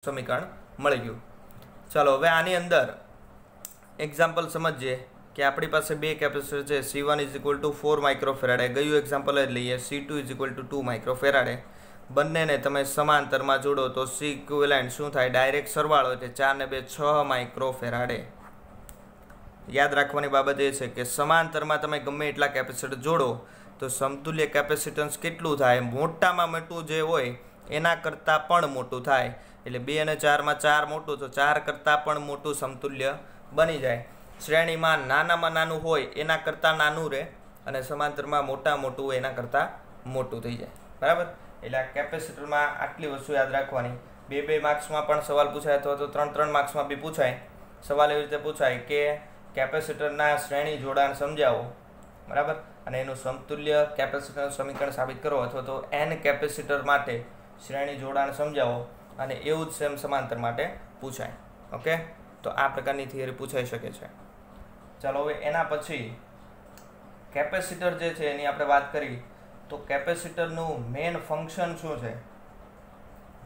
સમીકરણ મળી ગયું। ચાલો હવે આની અંદર એક્ઝામ્પલ સમજીએ કે આપણી પાસે બે કેપેસિટર છે C1 = 4 માઇક્રોફેરાડે, ગયું એક્ઝામ્પલ જ લઈએ C2 = 2 માઇક્રોફેરાડે। બંનેને તમે સમાંતરમાં જોડો તો C ઇક્વિવેલન્ટ શું થાય? ડાયરેક્ટ સરવાળો એટલે 4 ને 2 6 માઇક્રોફેરાડે। યાદ રાખવાની બાબત એ છે કે સમાંતરમાં તમે ગમે એટલા કેપેસિટર જોડો તો સમતુલ્ય કેપેસિટન્સ કેટલું થાય? મોટામાં મોટું જે હોય એના કરતાં પણ મોટું થાય। એટલે 2 અને 4માં 4 મોટું તો 4 કરતાં પણ મોટું સમતુલ્ય બની જાય। શ્રેણીમાં નાનામાં નાનું હોય એના કરતાં નાનું રહે અને સમાંતરમાં મોટા મોટું હોય એના કરતાં મોટું થઈ જાય, બરાબર? એટલે આ કેપેસિટરમાં આટલી વસ્તુ યાદ રાખવાની। 2 માર્ક્સમાં પણ સવાલ પૂછાય અથવા તો 3 માર્ક્સમાં બી પૂછાય। સવાલ એવી રીતે પૂછાય કે કેપેસિટરના શ્રેણી જોડાણ સમજાવો, બરાબર, અને એનું સમતુલ્ય કેપેસિટરનું સમીકરણ સાબિત કરો અથવા તો n કેપેસિટર માટે શ્રેણી જોડાણ સમજાવો, અને એવું જ સેમ સમાંતર માટે પૂછાય। ઓકે, તો આ પ્રકારની થિયરી પૂછાઈ શકે છે। ચાલો હવે એના પછી કેપેસિટર જે છે એની આપણે વાત કરી તો કેપેસિટરનું મેઇન ફંક્શન શું છે?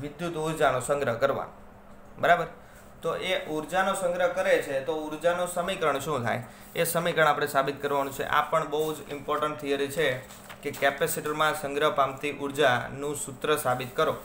વિદ્યુત ઉર્જાનો સંગ્રહ કરવાનો, બરાબર? તો એ ઉર્જાનો સંગ્રહ કરે છે તો ઉર્જાનું સમીકરણ શું થાય એ સમીકરણ આપણે સાબિત કરવાનું છે। આ પણ બહુ જ ઇમ્પોર્ટન્ટ થિયરી છે કે કેપેસિટરમાં સંગ્રહ પામતી ઉર્જાનું સૂત્ર સાબિત કરો।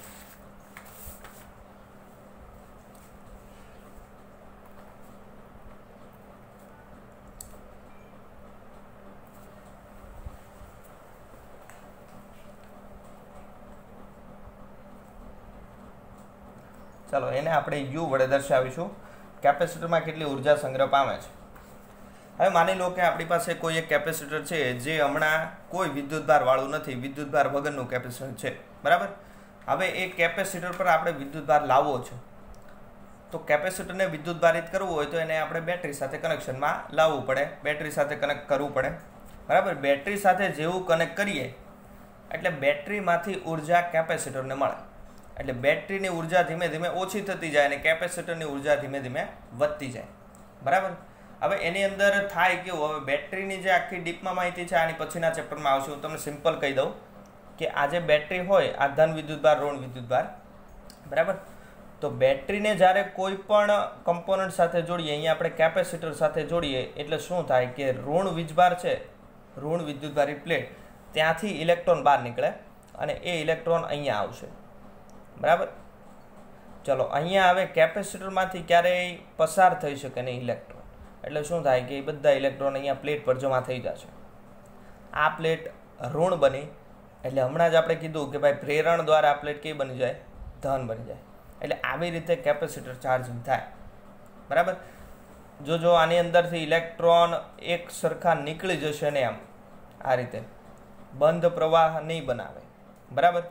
ચાલો એને આપણે યુ વડે દર્શાવીશું કેપેસિટરમાં કેટલી ઉર્જા સંગ્રહ પામે છે। હવે માની લો કે આપણી પાસે કોઈ એક કેપેસિટર છે જે હમણાં કોઈ વિદ્યુતભાર વાળું નથી, વિદ્યુતભાર વગરનું કેપેસિટર છે, બરાબર? હવે એ કેપેસિટર પર આપણે વિદ્યુતભાર લાવવો છે તો કેપેસિટરને વિદ્યુતભારિત કરવું હોય તો એને આપણે બેટરી સાથે કનેક્શનમાં લાવવું પડે, બેટરી સાથે કનેક્ટ કરવું પડે, બરાબર? બેટરી સાથે જેવું કનેક્ટ કરીએ એટલે બેટરીમાંથી ઉર્જા કેપેસિટરને મળે, એટલે બેટરીની ઉર્જા ધીમે ધીમે ઓછી થતી જાય અને કેપેસિટરની ઉર્જા ધીમે ધીમે વધતી જાય, બરાબર? હવે એની અંદર થાય કેવું? હવે બેટરીની જે આખી ડીપમાં માહિતી છે આની પછીના ચેપ્ટરમાં આવશે। હું તમને સિમ્પલ કહી દઉં કે આ જે બેટરી હોય આ ધન વિદ્યુતભાર ઋણ વિદ્યુતભાર, બરાબર? તો બેટરીને જ્યારે કોઈ પણ કમ્પોનન્ટ સાથે જોડીએ, અહીંયા આપણે કેપેસિટર સાથે જોડીએ એટલે શું થાય કે ઋણ વીજભાર છે, ઋણ વિદ્યુતભારી પ્લેટ, ત્યાંથી ઇલેક્ટ્રોન બહાર નીકળે અને એ ઇલેક્ટ્રોન અહીંયા આવશે, બરાબર? ચલો અહીંયા હવે કેપેસિટરમાંથી ક્યારેય પસાર થઈ શકે નહીં ઇલેક્ટ્રોન, એટલે શું થાય કે એ બધા ઇલેક્ટ્રોન અહીંયા પ્લેટ પર જમા થઈ જશે। આ પ્લેટ ઋણ બની એટલે હમણાં જ આપણે કીધું કે ભાઈ પ્રેરણ દ્વારા આ પ્લેટ કેવી બની જાય? ધન બની જાય। એટલે આવી રીતે કેપેસિટર ચાર્જિંગ થાય, બરાબર? જો આની અંદરથી ઇલેક્ટ્રોન એક સરખા નીકળી જશે ને આમ આ રીતે બંધ પ્રવાહ નહીં બનાવે, બરાબર?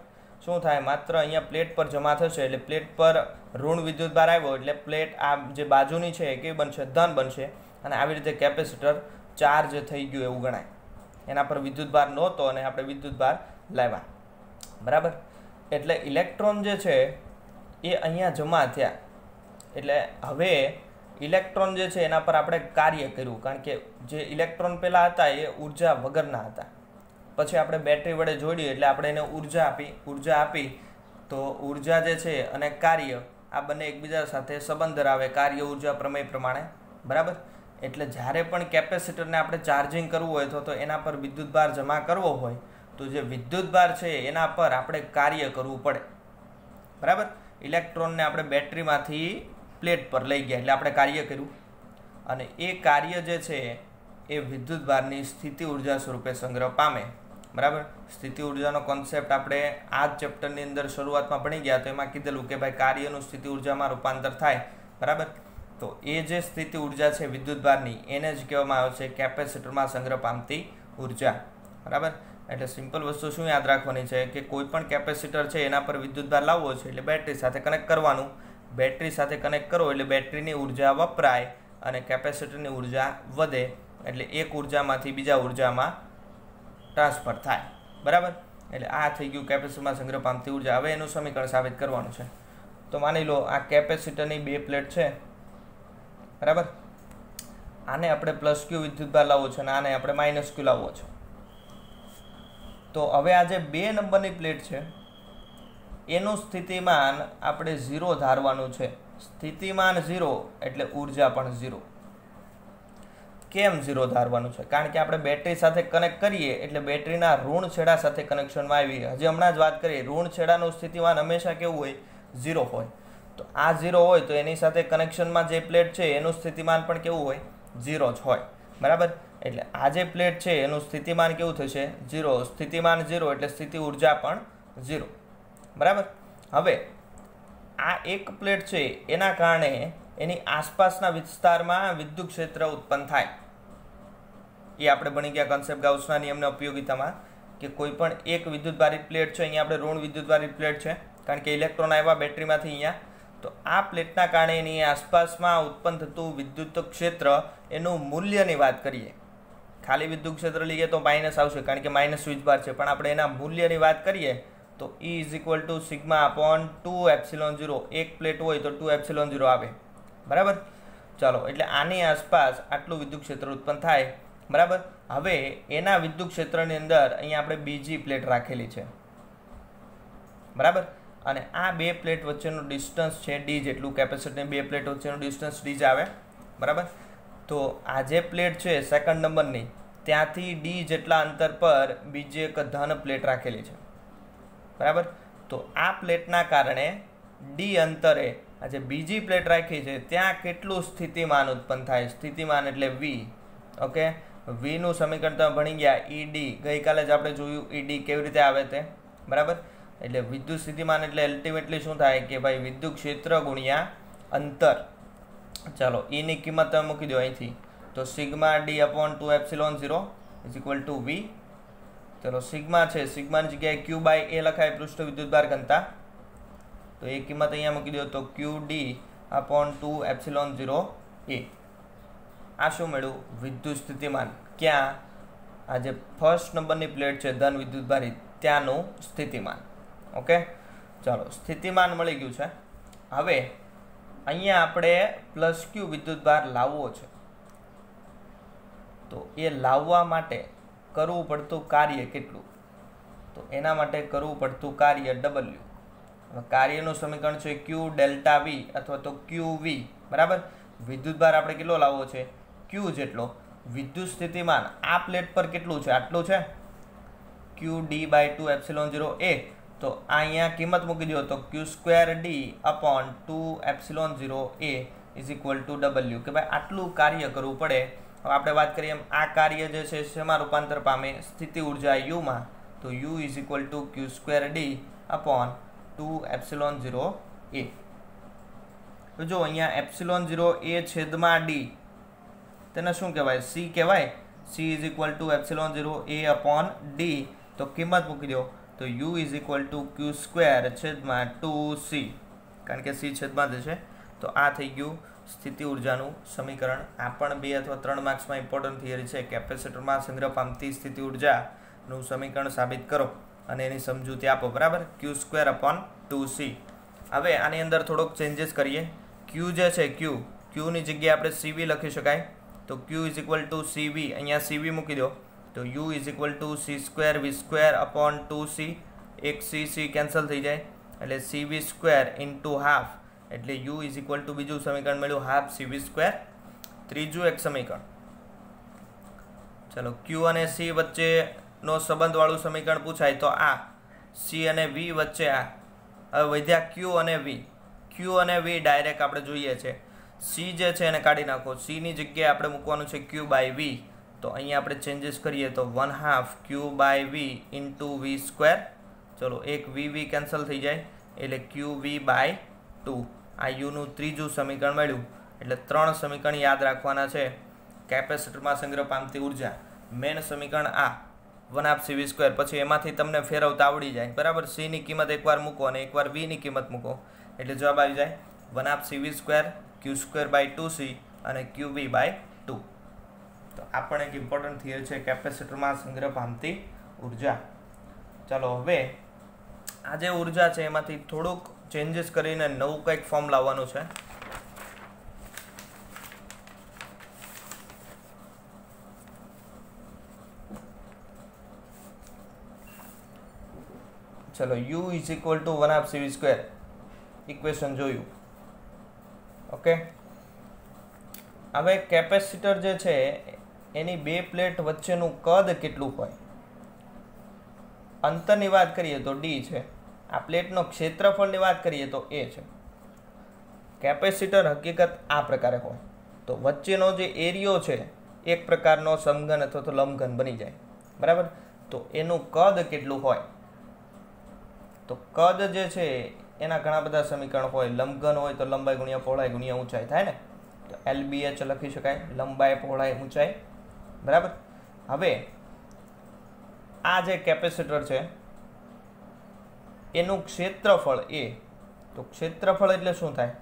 શું થાય? માત્ર અહીંયા પ્લેટ પર જમા થશે એટલે પ્લેટ પર ઋણ વિદ્યુતભાર આવ્યો એટલે પ્લેટ આ જે બાજુની છે એ કેવી બનશે? ધન બનશે, અને આવી રીતે કેપેસિટર ચાર્જ થઈ ગયું એવું ગણાય। એના પર વિદ્યુતભાર નહોતો અને આપણે વિદ્યુતભાર લાવ્યા, બરાબર? એટલે ઇલેક્ટ્રોન જે છે એ અહીંયા જમા થયા એટલે હવે ઇલેક્ટ્રોન જે છે એના પર આપણે કાર્ય કર્યું, કારણ કે જે ઇલેક્ટ્રોન પહેલાં હતા એ ઉર્જા વગરના હતા, પછી આપણે બેટરી વડે જોડી એટલે આપણે એને ઉર્જા આપી તો ઉર્જા જે છે અને કાર્ય આ બંને એકબીજા સાથે સંબંધ ધરાવે કાર્ય ઉર્જા પ્રમેય પ્રમાણે, બરાબર? એટલે જ્યારે પણ કેપેસિટરને આપણે ચાર્જિંગ કરવું હોય તો એના પર વિદ્યુતભાર જમા કરવો હોય તો જે વિદ્યુતભાર છે એના પર આપણે કાર્ય કરવું પડે, બરાબર? ઇલેક્ટ્રોનને આપણે બેટરીમાંથી પ્લેટ પર લઈ ગયા એટલે આપણે કાર્ય કર્યું અને એ કાર્ય જે છે એ વિદ્યુતભારની સ્થિતિ ઉર્જા સ્વરૂપે સંગ્રહ પામે, બરાબર? સ્થિતિ ઉર્જાનો કોન્સેપ્ટ આપણે આ જ ચેપ્ટરની અંદર શરૂઆતમાં ભણી ગયા તો એમાં કીધેલું કે ભાઈ કાર્યનું સ્થિતિ ઉર્જામાં રૂપાંતર થાય, બરાબર? તો એ જે સ્થિતિ ઉર્જા છે વિદ્યુતભારની એને જ કહેવામાં આવે છે કેપેસિટરમાં સંગ્રહ પામતી ઉર્જા, બરાબર? એટલે સિમ્પલ વસ્તુ શું યાદ રાખવાની છે કે કોઈ પણ કેપેસિટર છે એના પર વિદ્યુતભાર લાવવો છે એટલે બેટરી સાથે કનેક્ટ કરવાનું, બેટરી સાથે કનેક્ટ કરો એટલે બેટરીની ઉર્જા વપરાય અને કેપેસિટરની ઉર્જા વધે, એટલે એક ઉર્જામાંથી બીજા ઉર્જામાં ટ્રાન્સફર થાય, બરાબર? એટલે આ થઈ ગયું કેપેસિટરમાં સંગ્રહ પામતી ઉર્જા। હવે એનું સમીકરણ સાબિત કરવાનું છે। તો માની લો આ કેપેસિટરની બે પ્લેટ છે, બરાબર? આને આપણે +Q વિદ્યુતભાર લાવવો છે અને આને આપણે -Q લાવવો છે। તો હવે આ જે 2 નંબરની પ્લેટ છે એનું સ્થિતિમાન આપણે 0 ધારવાનું છે. સ્થિતિમાન 0 એટલે ઉર્જા પણ 0. કેમ 0 ધારવાનું છે? કારણ કે આપણે બેટરી સાથે કનેક્ટ કરીએ એટલે બેટરીના ઋણ છેડા સાથે કનેક્શનમાં આવીએ. હજી હમણાં જ વાત કરીએ, ઋણ છેડાનું સ્થિતિમાન હંમેશા કેવું હોય? 0 હોય. તો આ 0 હોય તો એની સાથે કનેક્શનમાં જે પ્લેટ છે એનું સ્થિતિમાન પણ કેવું હોય? 0 જ હોય. બરાબર. એટલે આ જે પ્લેટ છે એનું સ્થિતિમાન કેવું થશે? 0. સ્થિતિમાન 0 એટલે સ્થિતિ ઉર્જા પણ 0. બરાબર. હવે આ એક પ્લેટ છે એના કારણે એની આસપાસના વિસ્તારમાં વિદ્યુત ક્ષેત્ર ઉત્પન્ન થાય. એ આપણે ભણી ગયા કન્સેપ્ટ ગાઉસના નિયમના ઉપયોગિતામાં કે કોઈ પણ એક વિદ્યુતભારિત પ્લેટ છે, અહીંયા આપણે ઋણ વિદ્યુતભારિત પ્લેટ છે કારણ કે ઇલેક્ટ્રોન આવ્યા બેટરીમાંથી અહીંયા. તો આ પ્લેટના કારણે એની આસપાસમાં ઉત્પન્ન થતું વિદ્યુત ક્ષેત્ર એનું મૂલ્યની વાત કરીએ. ખાલી વિદ્યુત ક્ષેત્ર લઈએ તો માઇનસ આવશે કારણ કે માઇનસ વીજભાર છે, પણ આપણે એના મૂલ્યની વાત કરીએ તો E = સિગ્મા અપોન 2ε0. એક પ્લેટ હોય તો 2ε0 આવે. બરાબર. ચાલો, એટલે આની આસપાસ આટલું વિદ્યુત ક્ષેત્ર ઉત્પન્ન થાય. બરાબર. હવે એના વિદ્યુત ક્ષેત્રની અંદર અહીંયા આપણે બીજી પ્લેટ રાખેલી છે. બરાબર. અને આ બે પ્લેટ વચ્ચેનું ડિસ્ટન્સ છે d જેટલું. કેપેસિટરની બે પ્લેટ વચ્ચેનું ડિસ્ટન્સ d જ આવે. બરાબર. તો આ જે પ્લેટ છે સેકન્ડ નંબરની, ત્યાંથી d જેટલા અંતર પર બીજી એક ધન પ્લેટ રાખેલી છે. બરાબર. તો આ પ્લેટના કારણે d અંતરે આ જે બીજી પ્લેટ રાખી છે ત્યાં કેટલું સ્થિતિમાન ઉત્પન્ન થાય? સ્થિતિમાન એટલે v. ઓકે. v નું સમીકરણ તમે ભણી ગયા. ed ગઈકાલે જ આપણે જોયું ed કેવી રીતે આવે તે. બરાબર. એટલે વિદ્યુત સ્થિતિમાન એટલે અલ્ટિમેટલી શું થાય કે ભાઈ વિદ્યુત ક્ષેત્ર ગુણ્યા અંતર. ચાલો, e ની કિંમત તમે મૂકી દો અહીંથી. તો સિગ્મા d અપોન 2ε0 = v. ચલો, સિગ્મા છે, સિગ્માની જગ્યાએ q/a લખાય, પૃષ્ઠ વિદ્યુતભાર ઘનતા. તો એ કિંમત અહીંયા મૂકી દો તો qd અપોન 2ε0a. આ શું મળ્યું? વિદ્યુત સ્થિતિમાન. ક્યાં? આ જે ફર્સ્ટ નંબરની પ્લેટ છે ધન વિદ્યુતભારિત, ત્યાંનું સ્થિતિમાન. ઓકે. ચાલો, સ્થિતિમાન મળી ગયું છે. હવે અહીંયા આપણે +q વિદ્યુતભાર લાવવો છે. તો એ લાવવા માટે કરવું પડતું કાર્ય કેટલું? તો એના માટે કરવું પડતું કાર્ય W. કાર્યનું સમીકરણ છે q ડેલ્ટા v અથવા તો qv. બરાબર. વિદ્યુતભાર આપણે કેટલો લાવવો છે? q જેટલો. વિદ્યુત સ્થિતિમાન આ પ્લેટ પર કેટલું છે? આટલું છે. qd/2ε0a. તો અહીંયા કિંમત મૂકી દો તો q2d અપોન 2ε0a = w. કે ભાઈ આટલું કાર્ય કરવું પડે. હવે આપણે વાત કરીએ એમ આ કાર્ય જે છે શેમાં રૂપાંતર પામે? સ્થિતિ ઉર્જા u માં. તો u = q2d અપોન 2ε0a. તો જો અહીંયા ε0a છેદમાં d તેને શું કહેવાય? c કહેવાય. c = ε0a upon d. તો કિંમત મૂકી દો તો u = q² છેદમાં 2c. કારણ કે c છેદમાં જ છે. તો આ થઈ ગયું સ્થિતિ ઉર્જાનું સમીકરણ. આ પણ 2 અથવા 3 માર્ક્સમાં ઇમ્પોર્ટન્ટ થિયરી છે. કેપેસિટરમાં સંગ્રહ પામતી સ્થિતિ ઉર્જાનું સમીકરણ સાબિત કરો અને એની સમજૂતી આપો. બરાબર. q²/2c. હવે આની અંદર થોડોક ચેન્જીસ કરીએ. q જે છે q ની જગ્યાએ આપણે cv લખી શકાય. તો q = cv. અહીંયા cv મૂકી દો તો u = c²v² અપોન 2c. એક c કેન્સલ થઈ જાય એટલે cv² * હાફ. એટલે u = બીજું સમીકરણ મળ્યું હાફ cv². ત્રીજું એક સમીકરણ. ચલો, q અને c વચ્ચેનો સંબંધવાળું સમીકરણ પૂછાય તો આ c અને v વચ્ચે આ. હવે વધ્યા q અને v. q અને v ડાયરેક્ટ આપણે જોઈએ છે. c જે છે એને કાઢી નાખો. c ની જગ્યાએ આપણે મૂકવાનું છે q/v. તો અહીંયા આપણે ચેન્જીસ કરીએ તો 1/2 q/v * v². ચલો, એક v કેન્સલ થઈ જાય એટલે qv/2. આ u નું ત્રીજું સમીકરણ મળ્યું. એટલે 3 સમીકરણ યાદ રાખવાના છે. કેપેસિટરમાં સંગ્રહ પામતી ઉર્જા. મેન સમીકરણ આ 1/2 cv². પછી એમાંથી તમને ફેરવતા આવડી જાય. બરાબર. c ની કિંમત એકવાર મૂકો અને એકવાર v ની કિંમત મૂકો એટલે જવાબ આવી જાય 1/2 cv², q²/2c અને qv/2. તો આ પણ એક ઇમ્પોર્ટન્ટ થિયરી છે કેપેસિટરમાં સંગ્રહ પામતી ઉર્જા. ચાલો, હવે આ જે ઉર્જા છે એમાંથી થોડુંક ચેન્જીસ કરીને નવું કંઈક ફોર્મ લાવવાનું છે. ચલો u is equal two 1/2 cv², equation જોયું. ઓકે, હવે કેપેસિટર જે છે એની બે પ્લેટ વચ્ચેનું કદ કેટલું હોય? અંતરની વાત કરીએ તો d છે, આ પ્લેટનો ક્ષેત્રફળની વાત કરીએ તો a છે. કેપેસિટર હકીકત આ પ્રકારે હોય તો વચ્ચેનો જે એરિયો છે એક પ્રકારનો સમઘન અથવા તો લંબઘન બની જાય, બરાબર. તો એનું કદ કેટલું હોય? તો કદ જે છે એના ઘણા બધા સમીકરણ હોય. લંબઘન હોય તો લંબાઈ ગુણ્યા પહોળાઈ ગુણ્યા ઊંચાઈ થાય ને, તો LBH લખી શકાય, લંબાઈ પહોળાઈ ઊંચાઈ, બરાબર. હવે આ જે કેપેસિટર છે એનું ક્ષેત્રફળ એ, તો ક્ષેત્રફળ એટલે શું થાય?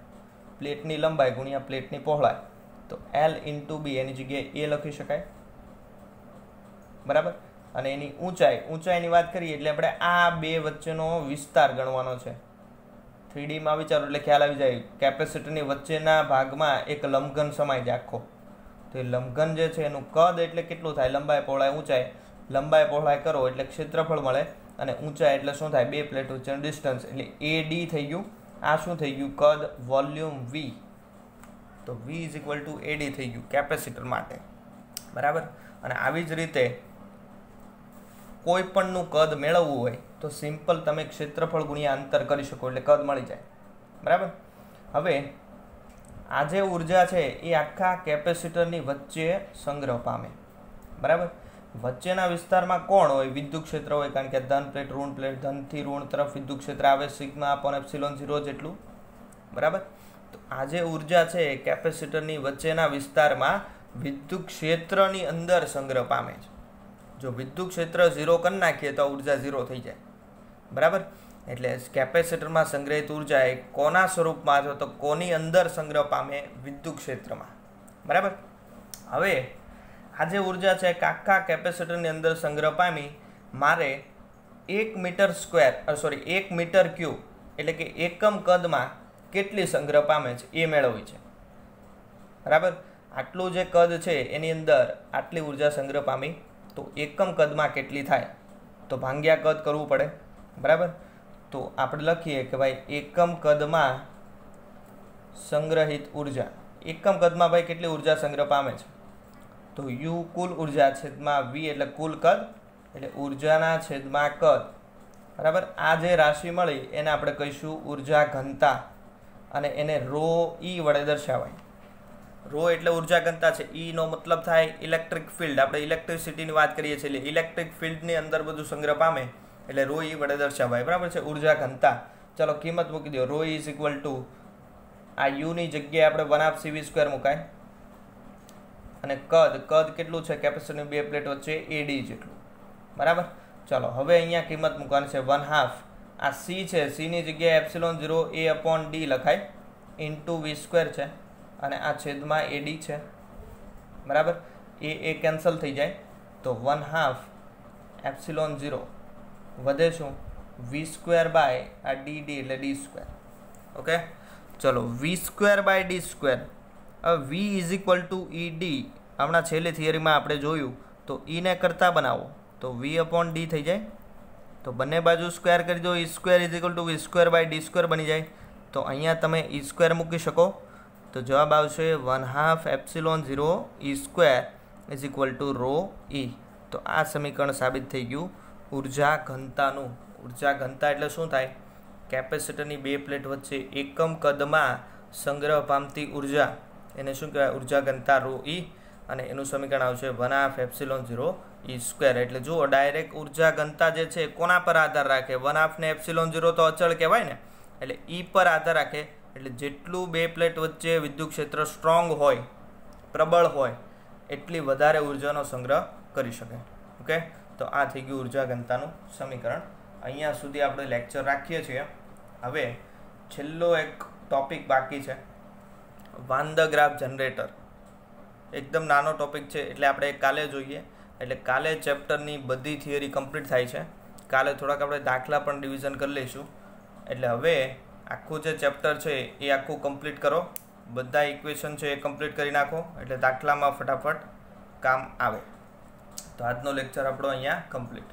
પ્લેટની લંબાઈ ગુણ્યા પ્લેટની પહોળાઈ, તો L × B એની જગ્યાએ a લખી શકાય, બરાબર. અને એની ઊંચાઈની વાત કરીએ એટલે આપણે આ બે વચ્ચેનો વિસ્તાર ગણવાનો છે. 3D માં વિચારો એટલે ખ્યાલ આવી જાય. કેપેસિટરની વચ્ચેના ભાગમાં એક લંબઘન સમાય છે આખો, તો એ લંબઘન જે છે એનું કદ એટલે કેટલું થાય? લંબાઈ પહોળાઈ ઊંચાઈ, લંબાઈ પહોળાઈ કરો એટલે ક્ષેત્રફળ મળે, અને ઊંચાઈ એટલે શું થાય? બે પ્લેટ વચ્ચેનું ડિસ્ટન્સ, એટલે AD થઈ ગયું. આ શું થઈ ગયું? કદ, વોલ્યુમ V. તો V is equal two AD થઈ ગયું કેપેસિટર માટે, બરાબર. અને આવી જ રીતે કોઈ પણનું કદ મેળવવું હોય તો સિમ્પલ તમે ક્ષેત્રફળ ગુણ્યા અંતર કરી શકો એટલે કદ મળી જાય, બરાબર. હવે આ જે ઉર્જા છે એ આખા કેપેસિટરની વચ્ચે સંગ્રહ પામે, બરાબર. વચ્ચેના વિસ્તારમાં કોણ હોય? વિદ્યુત ક્ષેત્ર હોય, કારણ કે ધન પ્લેટ ઋણ પ્લેટ, ધનથી ઋણ તરફ વિદ્યુત ક્ષેત્ર આવે σ/ε0 જેટલું, બરાબર. તો આ જે ઉર્જા છે કેપેસિટરની વચ્ચેના વિસ્તારમાં વિદ્યુત ક્ષેત્રની અંદર સંગ્રહ પામે છે. જો વિદ્યુત ક્ષેત્ર 0 કરી નાખીએ તો ઉર્જા 0 થઈ જાય, બરાબર. એટલે કેપેસિટરમાં સંગ્રહિત ઉર્જા એ કોના સ્વરૂપમાં છે? તો કોની અંદર સંગ્રહ પામે? વિદ્યુત ક્ષેત્રમાં, બરાબર. હવે આ જે ઉર્જા છે આખા કેપેસિટરની અંદર સંગ્રહ પામી મારે 1 મીટર ક્યુબ એટલે કે એકમ કદમાં કેટલી સંગ્રહ પામે છે એ મેળવવી છે, બરાબર. આટલું જે કદ છે એની અંદર આટલી ઉર્જા સંગ્રહ પામી, તો એકમ કદમાં કેટલી થાય? તો ભાંગ્યા કદ કરવું પડે, બરાબર. તો આપણે લખીએ કે ભાઈ એકમ કદમાં સંગ્રહિત ઉર્જા, એકમ કદમાં ભાઈ કેટલી ઉર્જા સંગ્રહ પામે છે? તો U કુલ ઉર્જા છેદમાં V એટલે કુલ કદ, એટલે ઉર્જાના છેદમાં કદ, બરાબર. આ જે રાશિ મળી એને આપણે કહીશું ઉર્જા ઘનતા, અને એને ρe વડે દર્શાવાય. રો એટલે ઉર્જા ઘનતા છે, E નો મતલબ થાય ઇલેક્ટ્રિક ફિલ્ડ. આપણે ઇલેક્ટ્રિસિટીની વાત કરીએ છીએ એટલે ઇલેક્ટ્રિક ફિલ્ડની અંદર બધું સંગ્રહ પામે એટલે ρe વડે દર્શાવાય, બરાબર છે, ઉર્જા ઘનતા. ચલો કિંમત મૂકી દો. ρe ઇઝ ઇક્વલ ટુ આ U ની જગ્યાએ આપણે 1/2 cv² મુકાય, અને કદ કેટલું છે કેપેસિટરની બે પ્લેટ વચ્ચે? AD જેટલું, બરાબર. ચલો હવે અહીંયા કિંમત મૂકવાની છે 1/2. આ C છે, C ની જગ્યાએ ε0 A/d લખાય, ઇન્ટુ V² છે, અને આ છેદમાં AD છે, બરાબર. એ કેન્સલ થઈ જાય, તો 1/2 ε0 વધે શું? V² બાય આ dd એટલે d². ઓકે, ચલો V² બાય d². હવે V is equal to ED. હમણાં છેલ્લી થિયરીમાં આપણે જોયું તો E ને કરતા બનાવો તો V/d થઈ જાય, તો બંને બાજુ સ્ક્વેર કરી દો, E² is equal two V² by d² બની જાય. તો અહીંયા તમે E² મૂકી શકો, તો જવાબ આવશે 1/2 ε0 E² is equal two ρe. તો આ સમીકરણ સાબિત થઈ ગયું ઉર્જા ઘનતાનું. ઉર્જા ઘનતા એટલે શું થાય? કેપેસિટરની બે પ્લેટ વચ્ચે એકમ કદમાં સંગ્રહ પામતી ઉર્જા, એને શું કહેવાય? ઉર્જા ઘનતા ρe, અને એનું સમીકરણ આવશે 1/2 ε0 E². એટલે જુઓ ડાયરેક્ટ ઉર્જા ઘનતા જે છે કોના પર આધાર રાખે? 1/2 ને ε0 તો અચળ કહેવાય ને, એટલે E પર આધાર રાખે. એટલે જેટલું બે પ્લેટ વચ્ચે વિદ્યુત ક્ષેત્ર સ્ટ્રોંગ હોય, પ્રબળ હોય, એટલી વધારે ઉર્જાનો સંગ્રહ કરી શકે. ઓકે, તો આ થઈ ગયું ઉર્જા ઘનતાનું સમીકરણ. અહીંયા સુધી આપણે લેક્ચર રાખીએ છીએ. હવે છેલ્લો એક ટોપિક બાકી છે, વાન ધ ગ્રાફ જનરેટર. એકદમ નાનો ટોપિક છે એટલે આપણે કાલે જોઈએ. એટલે કાલે ચેપ્ટરની બધી થિયરી કમ્પ્લીટ થાય છે. કાલે થોડાક આપણે દાખલા પણ રિવિઝન કરી લઈશું. એટલે હવે આખું જે ચેપ્ટર છે એ આખું કમ્પ્લીટ કરો, બધા ઇક્વેશન છે એ કમ્પ્લીટ કરી નાખો, એટલે દાખલામાં ફટાફટ કામ આવે. તો આજનો લેક્ચર આપણો અહીંયા કમ્પ્લીટ.